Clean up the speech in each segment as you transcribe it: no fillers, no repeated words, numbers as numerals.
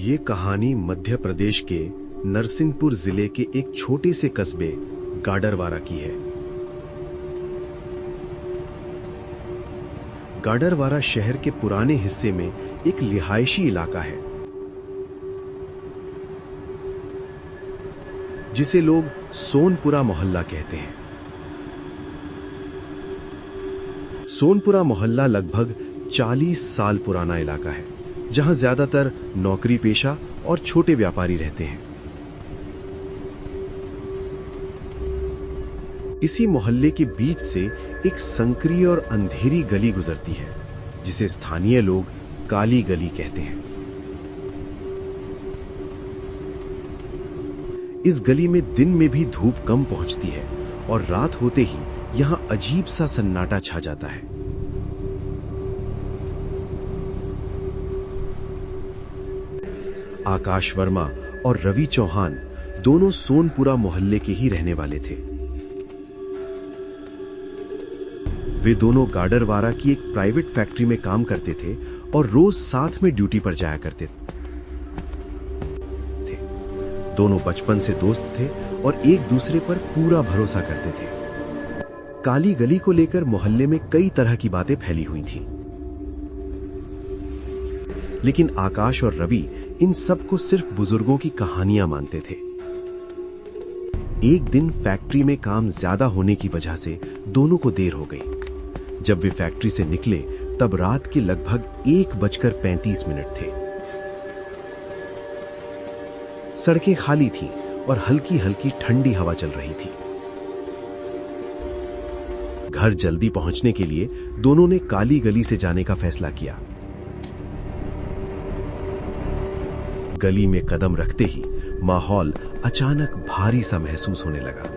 ये कहानी मध्य प्रदेश के नरसिंहपुर जिले के एक छोटे से कस्बे गाडरवारा की है। गाडरवारा शहर के पुराने हिस्से में एक रिहायशी इलाका है जिसे लोग सोनपुरा मोहल्ला कहते हैं। सोनपुरा मोहल्ला लगभग 40 साल पुराना इलाका है, जहां ज्यादातर नौकरी पेशा और छोटे व्यापारी रहते हैं। इसी मोहल्ले के बीच से एक संकरी और अंधेरी गली गुजरती है, जिसे स्थानीय लोग काली गली कहते हैं। इस गली में दिन में भी धूप कम पहुंचती है और रात होते ही यहां अजीब सा सन्नाटा छा जाता है। आकाश वर्मा और रवि चौहान दोनों सोनपुरा मोहल्ले के ही रहने वाले थे। वे दोनों गाडरवारा की एक प्राइवेट फैक्ट्री में काम करते थे और रोज साथ में ड्यूटी पर जाया करते थे। दोनों बचपन से दोस्त थे और एक दूसरे पर पूरा भरोसा करते थे। काली गली को लेकर मोहल्ले में कई तरह की बातें फैली हुई थीं, लेकिन आकाश और रवि इन सब को सिर्फ बुजुर्गों की कहानियां मानते थे। एक दिन फैक्ट्री में काम ज्यादा होने की वजह से दोनों को देर हो गई। जब वे फैक्ट्री से निकले तब रात के लगभग 1:35 थे। सड़कें खाली थीं और हल्की हल्की ठंडी हवा चल रही थी। घर जल्दी पहुंचने के लिए दोनों ने काली गली से जाने का फैसला किया। गली में कदम रखते ही माहौल अचानक भारी सा महसूस होने लगा।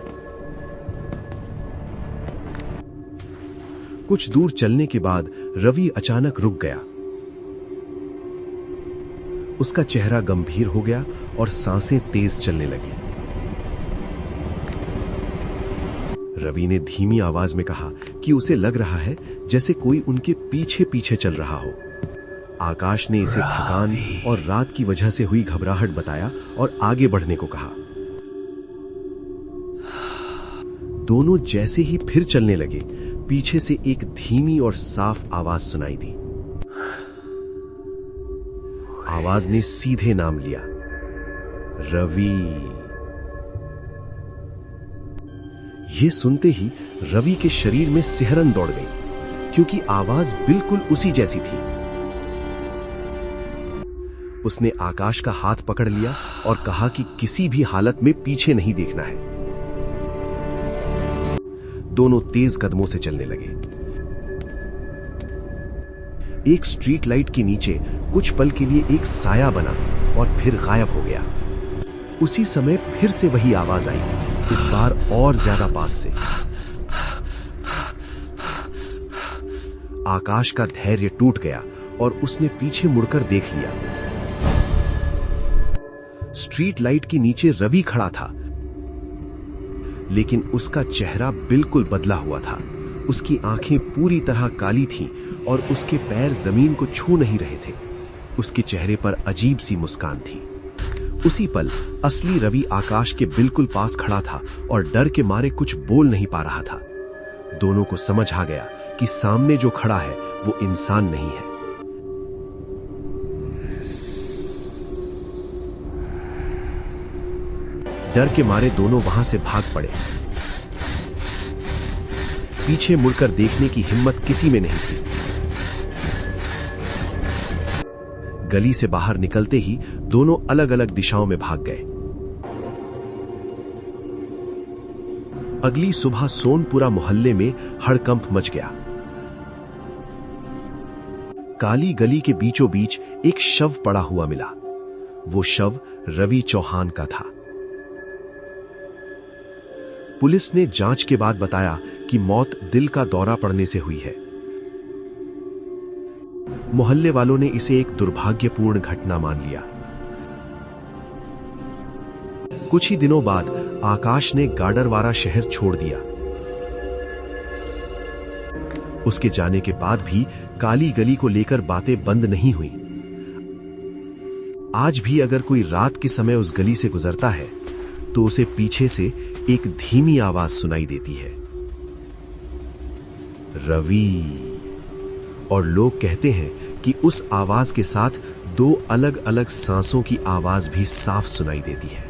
कुछ दूर चलने के बाद रवि अचानक रुक गया। उसका चेहरा गंभीर हो गया और सांसें तेज चलने लगी। रवि ने धीमी आवाज में कहा कि उसे लग रहा है जैसे कोई उनके पीछे पीछे चल रहा हो। आकाश ने इसे थकान और रात की वजह से हुई घबराहट बताया और आगे बढ़ने को कहा। दोनों जैसे ही फिर चलने लगे, पीछे से एक धीमी और साफ आवाज सुनाई दी। आवाज ने सीधे नाम लिया, रवि। यह सुनते ही रवि के शरीर में सिहरन दौड़ गई, क्योंकि आवाज बिल्कुल उसी जैसी थी। उसने आकाश का हाथ पकड़ लिया और कहा कि किसी भी हालत में पीछे नहीं देखना है। दोनों तेज कदमों से चलने लगे। एक स्ट्रीट लाइट के नीचे कुछ पल के लिए एक साया बना और फिर गायब हो गया। उसी समय फिर से वही आवाज आई, इस बार और ज्यादा पास से। आकाश का धैर्य टूट गया और उसने पीछे मुड़कर देख लिया। स्ट्रीट लाइट के नीचे रवि खड़ा था, लेकिन उसका चेहरा बिल्कुल बदला हुआ था। उसकी आंखें पूरी तरह काली थीं और उसके पैर जमीन को छू नहीं रहे थे। उसके चेहरे पर अजीब सी मुस्कान थी। उसी पल असली रवि आकाश के बिल्कुल पास खड़ा था और डर के मारे कुछ बोल नहीं पा रहा था। दोनों को समझ आ गया कि सामने जो खड़ा है वो इंसान नहीं है। डर के मारे दोनों वहां से भाग पड़े। पीछे मुड़कर देखने की हिम्मत किसी में नहीं थी। गली से बाहर निकलते ही दोनों अलग अलग दिशाओं में भाग गए। अगली सुबह सोनपुरा मोहल्ले में हड़कंप मच गया। काली गली के बीचों बीच एक शव पड़ा हुआ मिला। वो शव रवि चौहान का था। पुलिस ने जांच के बाद बताया कि मौत दिल का दौरा पड़ने से हुई है। मोहल्ले वालों ने इसे एक दुर्भाग्यपूर्ण घटना मान लिया। कुछ ही दिनों बाद आकाश ने गाडरवारा शहर छोड़ दिया। उसके जाने के बाद भी काली गली को लेकर बातें बंद नहीं हुई। आज भी अगर कोई रात के समय उस गली से गुजरता है तो उसे पीछे से एक धीमी आवाज सुनाई देती है, रवि। और लोग कहते हैं कि उस आवाज के साथ दो अलग अलग सांसों की आवाज भी साफ सुनाई देती है।